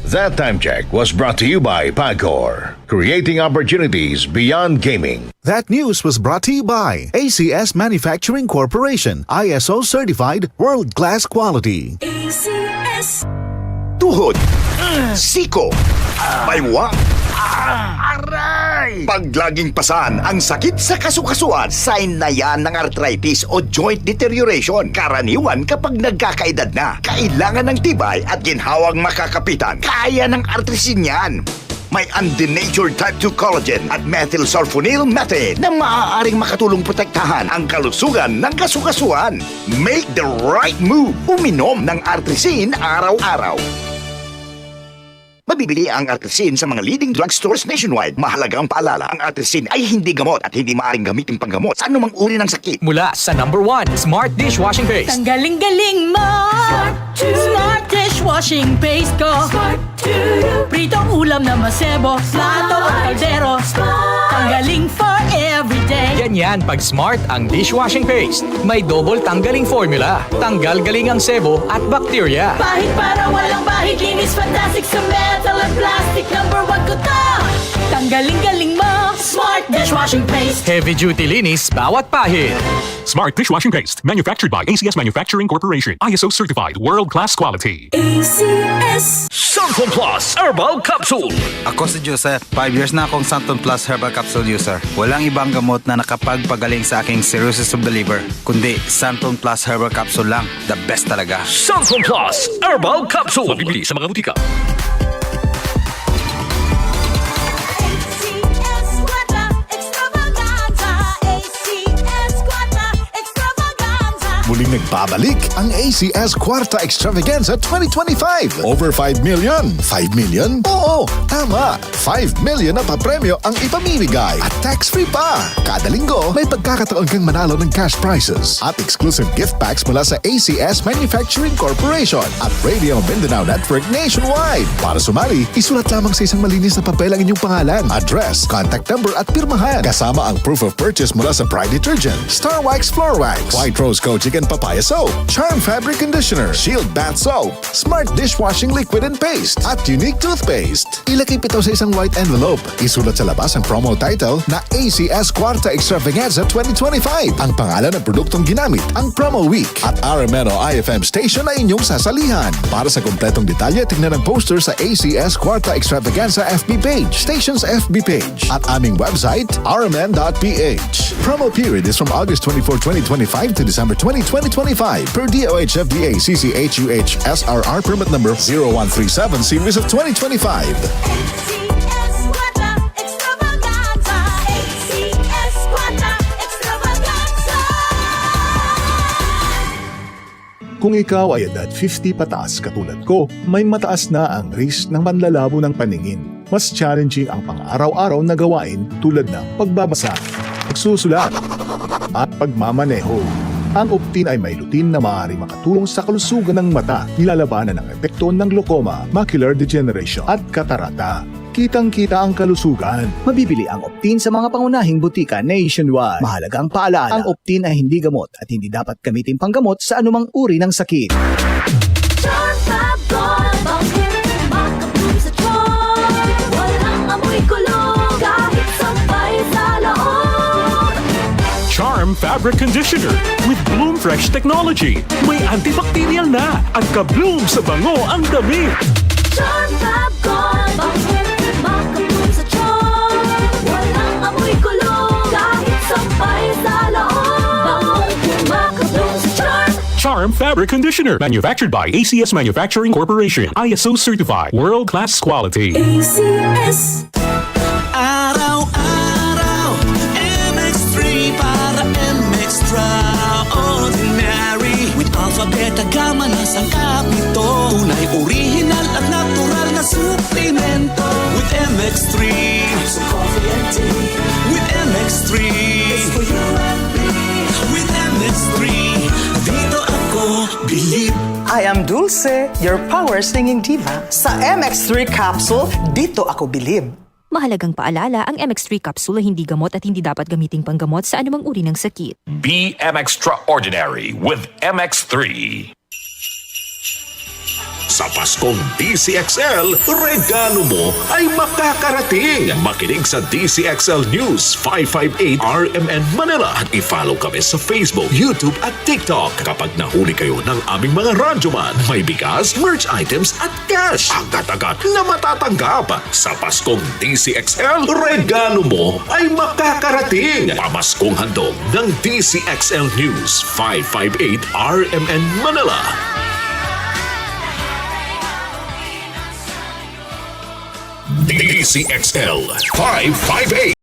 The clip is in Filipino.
That Time Check was brought to you by Pagcor, creating opportunities beyond gaming. That news was brought to you by ACS Manufacturing Corporation, ISO certified world-class quality. ACS. Tuhod, siko, baywa, aray! Pag laging pasan ang sakit sa kasukasuan, sign na yan ng arthritis o joint deterioration. Karaniwan kapag nagkakaedad na, kailangan ng tibay at ginhawang makakapitan. Kaya ng artrisin yan. May undenatured type 2 collagen at methylsulfonyl methane na maaaring makatulong protektahan ang kalusugan ng kasukasuan. Make the right move. Uminom ng artrisin araw-araw. Mabibili ang artrisin sa mga leading drugstores nationwide. Mahalagang paalala, ang artrisin ay hindi gamot at hindi maaaring gamitin panggamot sa anumang uri ng sakit. Mula sa number 1, Smart Dishwashing Paste. Tanggaling-galing mo. Smart dishwashing paste ko. Smart to you. Pritong ulam na masebo, plato o kaldero. Tanggaling for everyday. Ganyan pag Smart ang dishwashing paste. May double tanggaling formula. Tanggal galing ang sebo at bakterya. Bahid para walang bahid, linis fantastic sa metal at plastic. Number 1 ko to. Tanggaling-galing mo. Smart dishwashing paste. Heavy duty linis bawat pahid. Smart Dishwashing Paste, manufactured by ACS Manufacturing Corporation. ISO certified, world-class quality. ACS. Santon Plus Herbal Capsule. Ako si Joseph. 5 years na akong Santon Plus Herbal Capsule user. Walang ibang gamot na nakapagpagaling sa aking cirrhosis of the liver, kundi Santon Plus Herbal Capsule lang. The best talaga. Santon Plus Herbal Capsule. Mabibili sa mga butika. Muling nagbabalik ang ACS Quarta Extravaganza 2025. Over 5 million. 5 million? Oo, tama. 5 million na papremyo ang ipamimigay at tax-free pa. Kada linggo, may pagkakataon kang manalo ng cash prizes at exclusive gift packs mula sa ACS Manufacturing Corporation at Radio Mindanao Network nationwide. Para sumali, isulat lamang sa isang malinis na papel ang inyong pangalan, address, contact number at pirmahan. Kasama ang proof of purchase mula sa Pride Detergent, Star Wax Floor Wax, White Rose Kojic and Papaya Soap, Charm Fabric Conditioner, Shield Bath Soap, Smart Dishwashing Liquid and Paste, at Unique Toothpaste. Ilagay ito sa isang white envelope. Isulat sa labas ang promo title na ACS Quarta Extravaganza 2025. Ang pangalan ng produktong ginamit, ang promo week, at RMNO IFM station na inyong sasalihan. Para sa kompletong detalye, tingnan ang poster sa ACS Quarta Extravaganza FB page, station's FB page, at aming website, rmn.ph. Promo period is from August 24, 2025 to December 2025 per DOH FDA CCHUH SRR permit number 0137 series of 2025. ACS Quadra Extravaganza. ACS Quadra Extravaganza. Kung ikaw ay edad 50 pataas katulad ko, may mataas na ang risk ng panlalabo ng paningin. Mas challenging ang pang-araw-araw na gawain tulad ng pagbabasa, pagsusulat, at pagmamaneho. Ang Optin ay may lutin na maaaring makatulong sa kalusugan ng mata, nilalabanan ng epekto ng glaucoma, macular degeneration at katarata. Kitang-kita ang kalusugan. Mabibili ang Optin sa mga pangunahing butika nationwide. Mahalagang paalala, ang Optin ay hindi gamot at hindi dapat gamitin panggamot sa anumang uri ng sakit. Charm Fab Gold, bakit makapun sa charm? Walang amoy kulog, kahit sampay sa loob. Charm Fabric Conditioner with Bloom Fresh Technology. May antibacterial na at ka-bloom sa bango ang damit. Charm Fab Gold, bakit makapun sa charm? Walang amoy kulog, kahit sampay sa loob. Makapun sa charm. Charm Fabric Conditioner, manufactured by ACS Manufacturing Corporation. ISO certified, world-class quality. ACS. Araw-araw, MX3 para MX-Traordinary. With alpha, beta, gamma na sangkap nito. Tunay, original at natural na suplemento. With MX3, so coffee and tea. With MX3, it's for you and me. With MX3, dito ako bilib. I am Dulce, your power singing diva. Sa MX3 capsule, dito ako bilib. Mahalagang paalala, ang MX3 capsule ay hindi gamot at hindi dapat gamiting panggamot sa anumang uri ng sakit. Be Extraordinary with MX3. Sa Paskong DCXL, regalo mo ay makakarating. Makinig sa DCXL News 558 RMN Manila at i-follow kami sa Facebook, YouTube at TikTok. Kapag nahuli kayo ng aming mga radyoman, may bigas, merch items at cash. Agad-agad na matatanggap. Sa Paskong DCXL, regalo mo ay makakarating. Pamaskong handog ng DCXL News 558 RMN Manila. DCXL 558